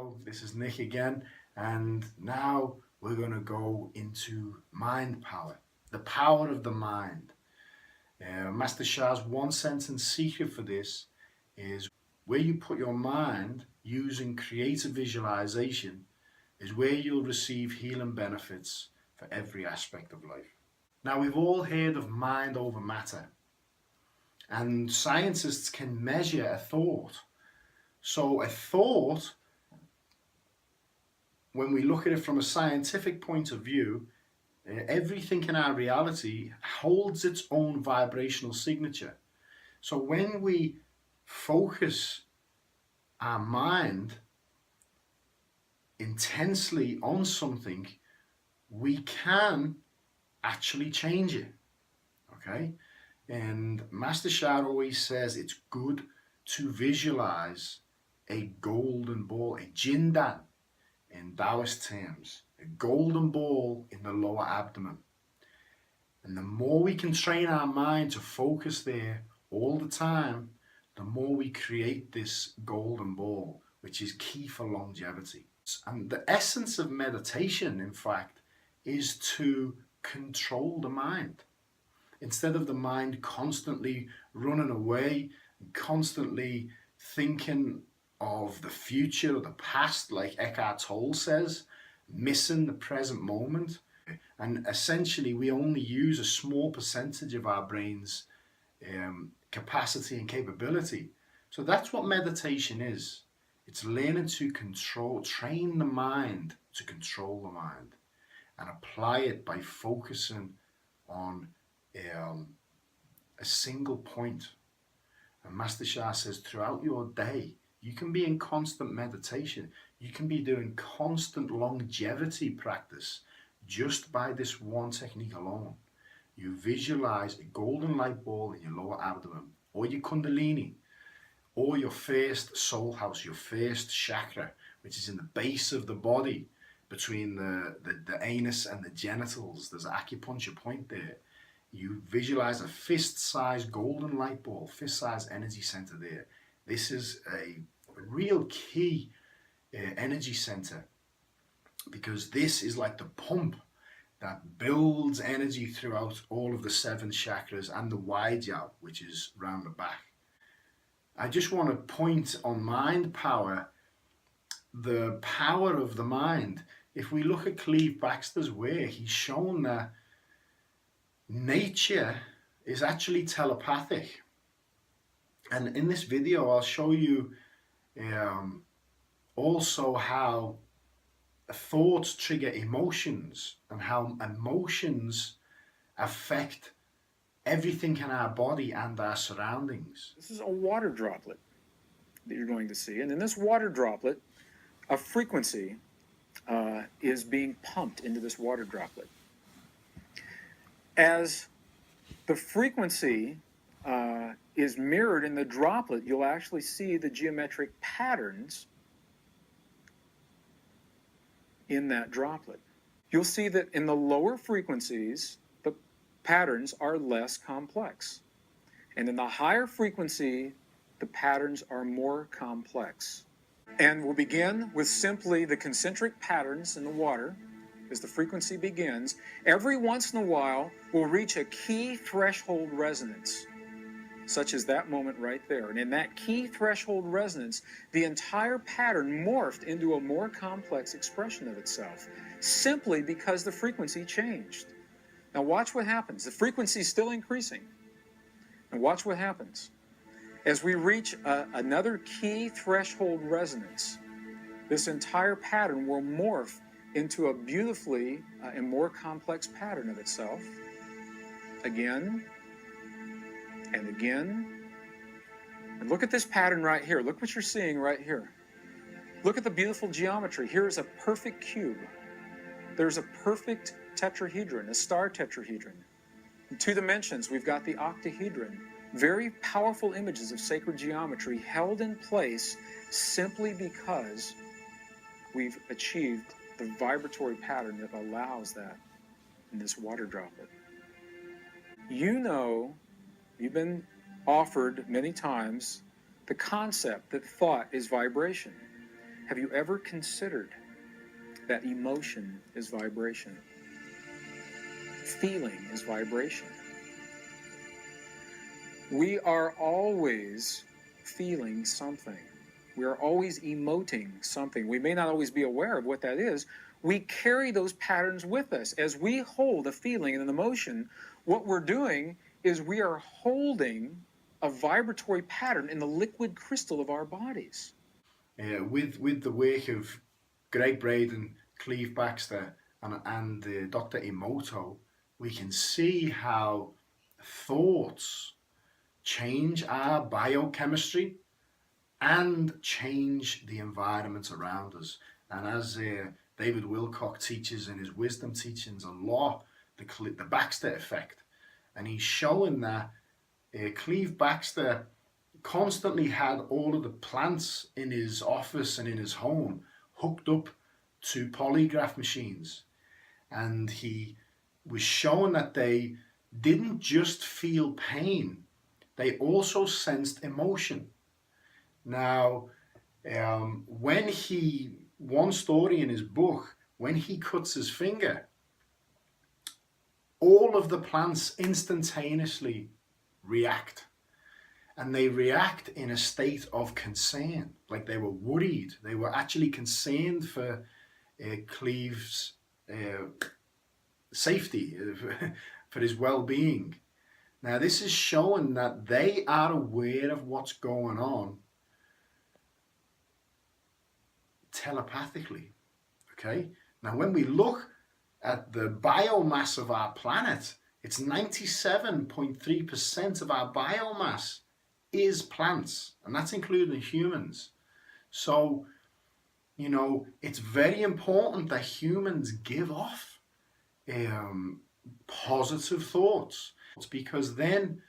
Hello, this is Nick again, and now we're going to go into mind power, the power of the mind. Master Shah's one sentence secret for this is where you put your mind using creative visualization is where you'll receive healing benefits for every aspect of life. Now, we've all heard of mind over matter, and scientists can measure a thought. So a thought, when we look at it from a scientific point of view, everything in our reality holds its own vibrational signature. So when we focus our mind intensely on something, we can actually change it. Okay? And Master Shah always says it's good to visualize a golden ball, a jindan in Taoist terms, a golden ball in the lower abdomen. And the more we can train our mind to focus there all the time, the more we create this golden ball, which is key for longevity. And the essence of meditation, in fact, is to control the mind. Instead of the mind constantly running away, constantly thinking of the future or the past, like Eckhart Tolle says, missing the present moment. And essentially, we only use a small percentage of our brain's capacity and capability. So that's what meditation is. It's learning to train the mind to control the mind and apply it by focusing on a single point. And Master Shah says throughout your day, you can be in constant meditation. You can be doing constant longevity practice just by this one technique alone. You visualize a golden light ball in your lower abdomen, or your kundalini, or your first soul house, your first chakra, which is in the base of the body between the anus and the genitals. There's an acupuncture point there. You visualize a fist-sized golden light ball, fist-sized energy center there. This is a real key energy center, because this is like the pump that builds energy throughout all of the 7 chakras and the Wajja, which is round the back. I just want to point on mind power, the power of the mind. If we look at Cleve Baxter's work, he's shown that nature is actually telepathic. And in this video, I'll show you also how thoughts trigger emotions and how emotions affect everything in our body and our surroundings. This is a water droplet that you're going to see. And in this water droplet, a frequency is being pumped into this water droplet. As the frequency is mirrored in the droplet, you'll actually see the geometric patterns in that droplet. You'll see that in the lower frequencies, the patterns are less complex. And in the higher frequency, the patterns are more complex. And we'll begin with simply the concentric patterns in the water. As the frequency begins, every once in a while, we'll reach a key threshold resonance, such as that moment right there. And in that key threshold resonance, the entire pattern morphed into a more complex expression of itself, simply because the frequency changed. Now watch what happens. The frequency is still increasing. And watch what happens. As we reach another key threshold resonance, this entire pattern will morph into a beautifully and more complex pattern of itself. Again and again. And look at this pattern right here. Look what you're seeing right here. Look at the beautiful geometry. Here is a perfect cube. There's a perfect tetrahedron, a star tetrahedron. In 2 dimensions, we've got the octahedron. Very powerful images of sacred geometry held in place simply because we've achieved the vibratory pattern that allows that in this water droplet. You know, you've been offered many times the concept that thought is vibration. Have you ever considered that emotion is vibration? Feeling is vibration. We are always feeling something. We are always emoting something. We may not always be aware of what that is. We carry those patterns with us. As we hold a feeling and an emotion, what we're doing is we are holding a vibratory pattern in the liquid crystal of our bodies. With the work of Greg Braden, Cleve Baxter, and Dr. Emoto, we can see how thoughts change our biochemistry and change the environment around us. And as David Wilcock teaches in his wisdom teachings a lot, the Baxter Effect, and he's showing that Cleve Baxter constantly had all of the plants in his office and in his home hooked up to polygraph machines. And he was showing that they didn't just feel pain, they also sensed emotion. Now, one story in his book, when he cuts his finger, all of the plants instantaneously react. And they react in a state of concern, like they were worried. They were actually concerned for Cleve's safety, for his well-being. Now, this is showing that they are aware of what's going on telepathically. Okay? Now, when we look at the biomass of our planet, it's 97.3% of our biomass is plants, and that's including humans. So, it's very important that humans give off positive thoughts, because then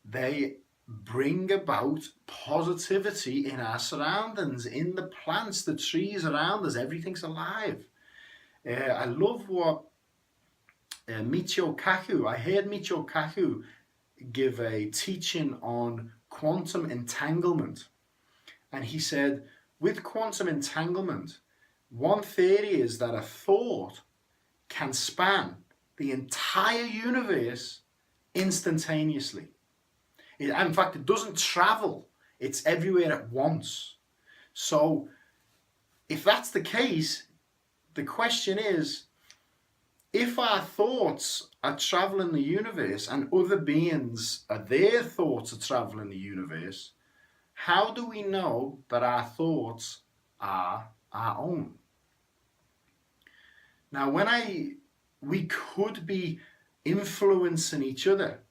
they bring about positivity in our surroundings, in the plants, the trees around us. Everything's alive. I love what Michio Kaku, I heard Michio Kaku give a teaching on quantum entanglement. And he said, with quantum entanglement, one theory is that a thought can span the entire universe instantaneously. In fact, it doesn't travel. It's everywhere at once. So if that's the case, the question is, if our thoughts are traveling the universe and other beings, their thoughts are traveling the universe, how do we know that our thoughts are our own? Now, we could be influencing each other,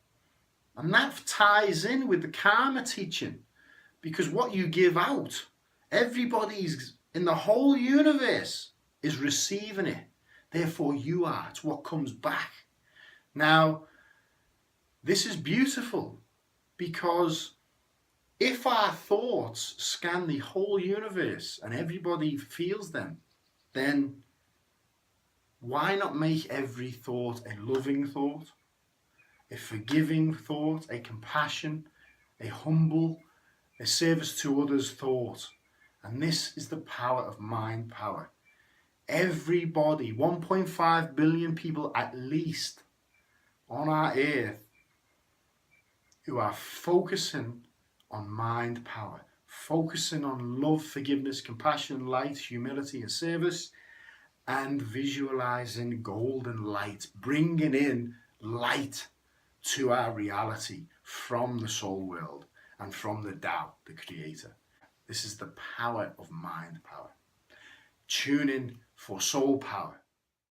and that ties in with the karma teaching, because what you give out, everybody's in the whole universe is receiving it. Therefore you are. It's what comes back. Now, this is beautiful, because if our thoughts scan the whole universe and everybody feels them, then why not make every thought a loving thought, a forgiving thought, a compassion, a humble, a service to others thought? And this is the power of mind power. Everybody, 1.5 billion people at least on our earth, who are focusing on mind power, focusing on love, forgiveness, compassion, light, humility, and service, and visualizing golden light, bringing in light to our reality from the soul world and from the Tao, the creator. This is the power of mind power. Tune in for soul power.